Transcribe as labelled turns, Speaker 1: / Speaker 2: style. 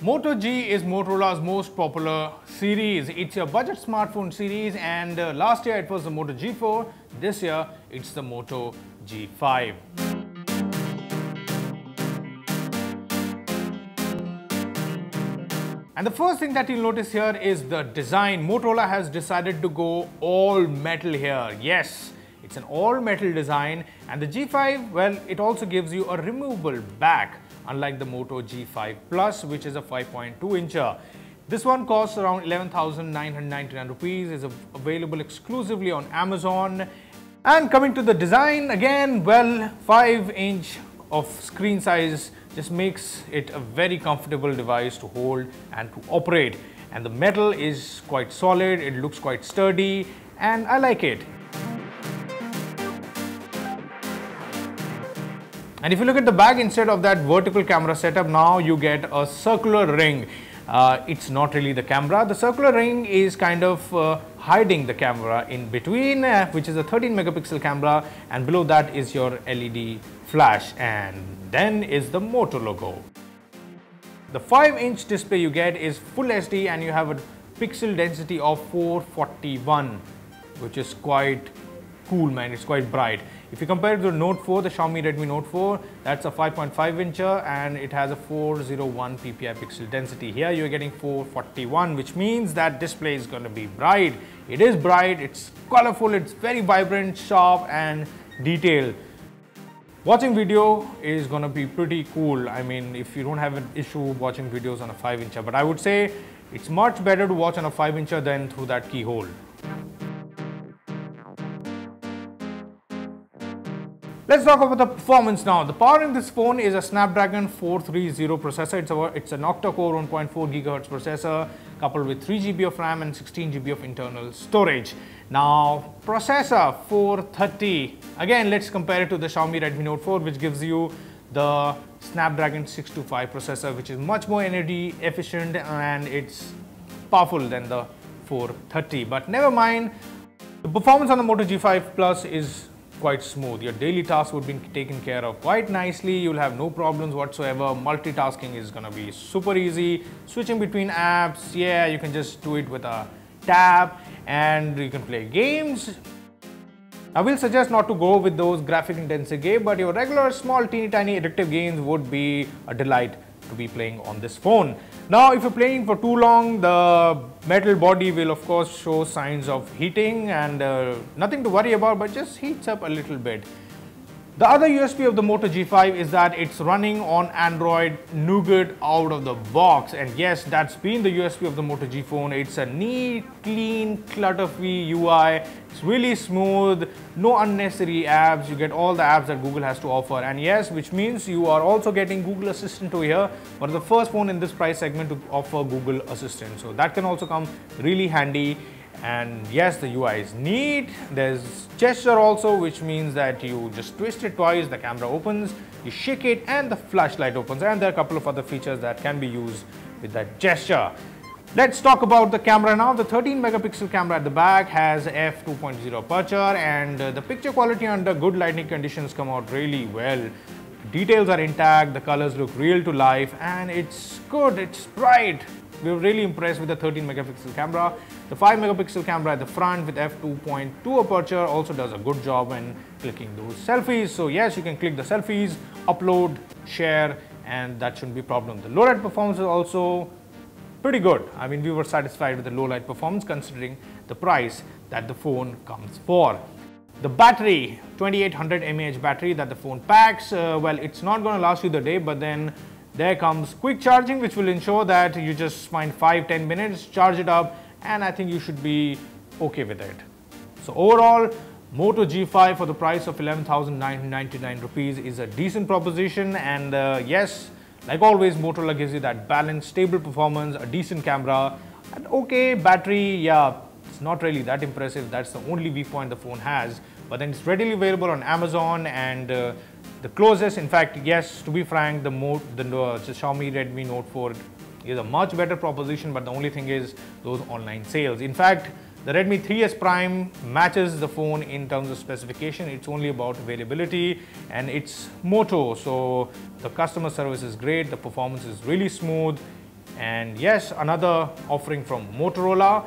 Speaker 1: Moto G is Motorola's most popular series. It's a budget smartphone series, and last year it was the Moto G4. This year it's the Moto G5. And the first thing that you'll notice here is the design. Motorola has decided to go all metal here. Yes, it's an all metal design, and the G5, well, it also gives you a removable back, unlike the Moto G5 Plus, which is a 5.2-incher. This one costs around 11,999 rupees, is available exclusively on Amazon. And coming to the design, again, well, 5-inch of screen size just makes it a very comfortable device to hold and to operate. And the metal is quite solid, it looks quite sturdy, and I like it. And if you look at the back, instead of that vertical camera setup, now you get a circular ring. It's not really the camera. The circular ring is kind of hiding the camera in between, which is a 13 megapixel camera, and below that is your LED flash, and then is the Moto logo. The 5-inch display you get is full HD, and you have a pixel density of 441, which is quite cool, man. It's quite bright. If you compare it to the Note 4, the Xiaomi Redmi Note 4, that's a 5.5-incher and it has a 401 ppi pixel density. Here you're getting 441, which means that display is going to be bright. It is bright, it's colorful, it's very vibrant, sharp and detailed. Watching video is going to be pretty cool. I mean, if you don't have an issue watching videos on a 5-incher, but I would say it's much better to watch on a 5-incher than through that keyhole. Let's talk about the performance now. The power in this phone is a Snapdragon 430 processor. It's an octa-core 1.4 GHz processor coupled with 3 GB of RAM and 16 GB of internal storage. Now, processor 430. Again, let's compare it to the Xiaomi Redmi Note 4, which gives you the Snapdragon 625 processor, which is much more energy efficient and it's powerful than the 430. But never mind, the performance on the Moto G5 Plus is quite smooth. Your daily tasks would be taken care of quite nicely. You'll have no problems whatsoever. Multitasking is going to be super easy. Switching between apps, yeah, you can just do it with a tab, and you can play games. I will suggest not to go with those graphic intensive games, but your regular small teeny tiny addictive games would be a delight to be playing on this phone. Now, if you're playing for too long, the metal body will of course show signs of heating, and nothing to worry about, but just heats up a little bit. The other USP of the Moto G5 is that it's running on Android Nougat out of the box, and yes, that's been the USP of the Moto G phone. It's a neat, clean, clutter-free UI. It's really smooth, no unnecessary apps. You get all the apps that Google has to offer, and yes, which means you are also getting Google Assistant over here. But the first phone in this price segment to offer Google Assistant, so that can also come really handy. And yes, the UI is neat. There's gesture also, which means that you just twist it twice, the camera opens, you shake it and the flashlight opens, and there are a couple of other features that can be used with that gesture. Let's talk about the camera now. The 13 megapixel camera at the back has f2.0 aperture, and the picture quality under good lighting conditions come out really well. Details are intact, the colors look real to life, and it's good, it's bright. We were really impressed with the 13 megapixel camera. The 5 megapixel camera at the front with f2.2 aperture also does a good job when clicking those selfies. So yes, you can click the selfies, upload, share, and that shouldn't be a problem. The low light performance is also pretty good. I mean, we were satisfied with the low light performance considering the price that the phone comes for. The battery, 2800 mAh battery that the phone packs, well, it's not going to last you the day, but then there comes quick charging, which will ensure that you just find 5-10 minutes, charge it up, and I think you should be okay with it. So overall, Moto G5 for the price of 11,999 rupees is a decent proposition, and yes, like always, Motorola gives you that balanced, stable performance, a decent camera, and okay battery. Yeah, it's not really that impressive. That's the only weak point the phone has, but then it's readily available on Amazon, and the closest, in fact, yes, to be frank, the Xiaomi Redmi Note 4 is a much better proposition, but the only thing is those online sales. In fact, the Redmi 3S Prime matches the phone in terms of specification. It's only about availability, and it's Moto, so the customer service is great, the performance is really smooth. And yes, another offering from Motorola,